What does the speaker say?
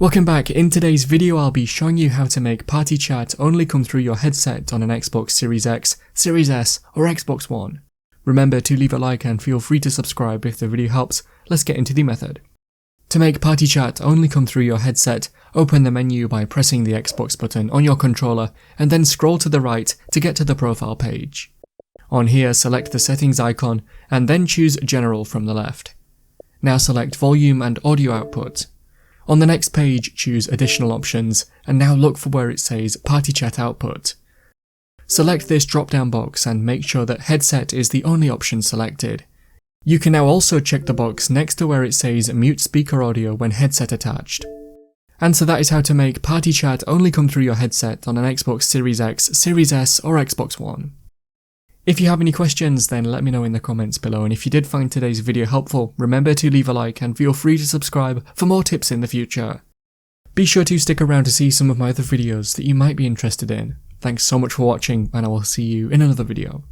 Welcome back. In today's video I'll be showing you how to make party chat only come through your headset on an Xbox Series X, Series S or Xbox One. Remember to leave a like and feel free to subscribe if the video helps. Let's get into the method. To make party chat only come through your headset, open the menu by pressing the Xbox button on your controller and then scroll to the right to get to the profile page. On here select the settings icon and then choose General from the left. Now select volume and audio output. On the next page, choose additional options, and now look for where it says party chat output. Select this drop-down box and make sure that headset is the only option selected. You can now also check the box next to where it says mute speaker audio when headset attached. And so that is how to make party chat only come through your headset on an Xbox Series X, Series S or Xbox One. If you have any questions, then let me know in the comments below, and if you did find today's video helpful, remember to leave a like and feel free to subscribe for more tips in the future. Be sure to stick around to see some of my other videos that you might be interested in. Thanks so much for watching, and I will see you in another video.